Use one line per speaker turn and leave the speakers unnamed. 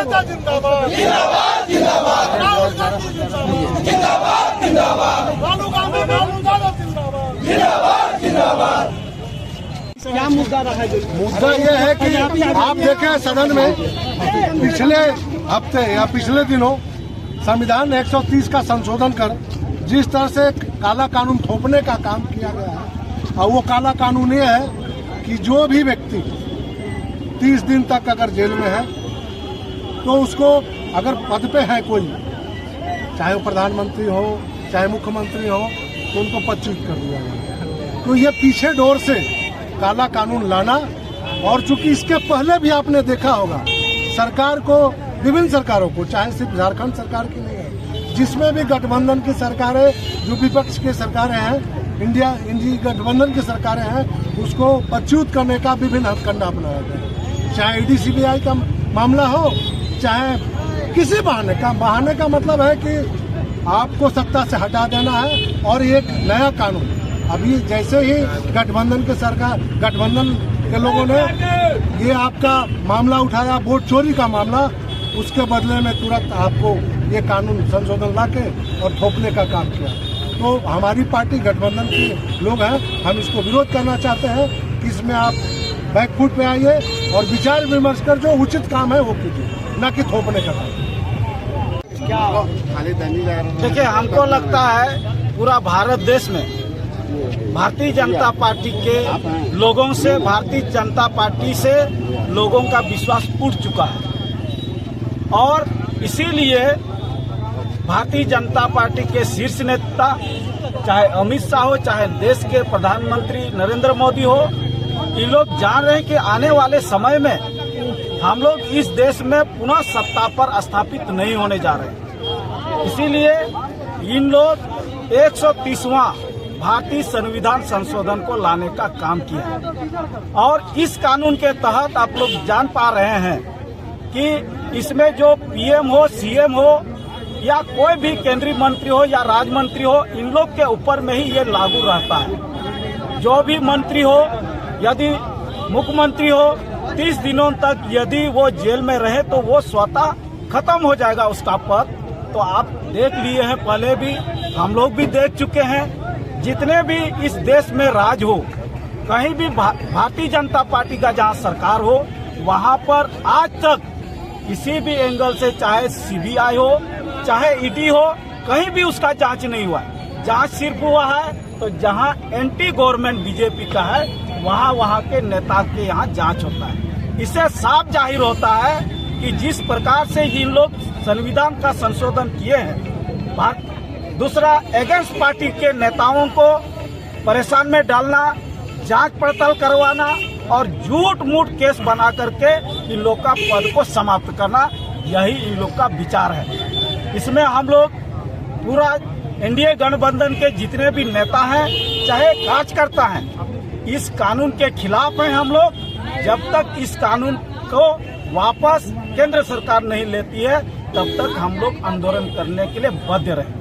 नड्डा जिंदाबाद, जिंदाबाद जिंदाबाद, राहुल गांधी जिंदाबाद, जिंदाबाद जिंदाबाद, राहुल गांधी जिंदाबाद, जिंदाबाद जिंदाबाद।
क्या मुद्दा रहा है?
मुद्दा ये है कि आप देखें सदन में पिछले हफ्ते या पिछले दिनों संविधान 130 का संशोधन कर जिस तरह से काला कानून थोपने का काम किया गया है, और वो काला कानून ये है कि जो भी व्यक्ति 30 दिन तक अगर जेल में है तो उसको अगर पद पे है कोई, चाहे वो प्रधानमंत्री हो चाहे मुख्यमंत्री हो, तो उनको पदच्युत कर दिया जाए। तो ये पीछे डोर से काला कानून लाना, और चूंकि इसके पहले भी आपने देखा होगा सरकार को, विभिन्न सरकारों को, चाहे सिर्फ झारखंड सरकार की नहीं है, जिसमें भी गठबंधन की सरकारें, जो विपक्ष की सरकारें हैं, इंडिया गठबंधन की सरकारें हैं, उसको पदच्युत करने का विभिन्न हथकंडा अपनाया गया। चाहे ईडी सीबीआई का मामला हो, चाहे किसी बहाने का मतलब है कि आपको सत्ता से हटा देना है। और एक नया कानून अभी जैसे ही गठबंधन के लोगों ने ये आपका मामला उठाया, वोट चोरी का मामला, उसके बदले में तुरंत आपको ये कानून संशोधन लाके और थोपने का काम किया। तो हमारी पार्टी गठबंधन के लोग हैं, हम इसको विरोध करना चाहते हैं कि इसमें आप बैकफुट पे आइए और विचार विमर्श कर जो उचित काम है वो कीजिए, न कि थोपने का काम।
क्या देखिए, हमको लगता है पूरा भारत देश में भारतीय जनता पार्टी के लोगों से, भारतीय जनता पार्टी से लोगों का विश्वास उठ चुका है, और इसीलिए भारतीय जनता पार्टी के शीर्ष नेता, चाहे अमित शाह हो, चाहे देश के प्रधानमंत्री नरेंद्र मोदी हो, ये लोग जान रहे हैं कि आने वाले समय में हम लोग इस देश में पुनः सत्ता पर स्थापित नहीं होने जा रहे। इसीलिए इन लोग 130वां भारतीय संविधान संशोधन को लाने का काम किया, और इस कानून के तहत आप लोग जान पा रहे हैं कि इसमें जो पीएम हो, सीएम हो, या कोई भी केंद्रीय मंत्री हो या राज्य मंत्री हो, इन लोग के ऊपर में ही ये लागू रहता है। जो भी मंत्री हो, यदि मुख्यमंत्री हो, 30 दिनों तक यदि वो जेल में रहे तो वो स्वतः खत्म हो जाएगा उसका पद। तो आप देख लिए हैं, पहले भी हम लोग भी देख चुके हैं, जितने भी इस देश में राज हो, कहीं भी भारतीय जनता पार्टी का जहां सरकार हो, वहां पर आज तक किसी भी एंगल से, चाहे सीबीआई हो चाहे ईडी हो, कहीं भी उसका जांच नहीं हुआ। जांच सिर्फ हुआ है तो जहां एंटी गवर्नमेंट बीजेपी का है, वहां के नेता के यहाँ जांच होता है। इससे साफ जाहिर होता है कि जिस प्रकार से इन लोग संविधान का संशोधन किए हैं, दूसरा अगेंस्ट पार्टी के नेताओं को परेशान में डालना, जांच पड़ताल करवाना और झूठ मूठ केस बना करके इन लोग का पद को समाप्त करना, यही इन लोग का विचार है। इसमें हम लोग पूरा एनडीए गठबंधन के जितने भी नेता हैं, चाहे कार्यकर्ता हैं, इस कानून के खिलाफ हैं हम लोग। जब तक इस कानून को वापस केंद्र सरकार नहीं लेती है, तब तक हम लोग आंदोलन करने के लिए बाध्य रहेंगे।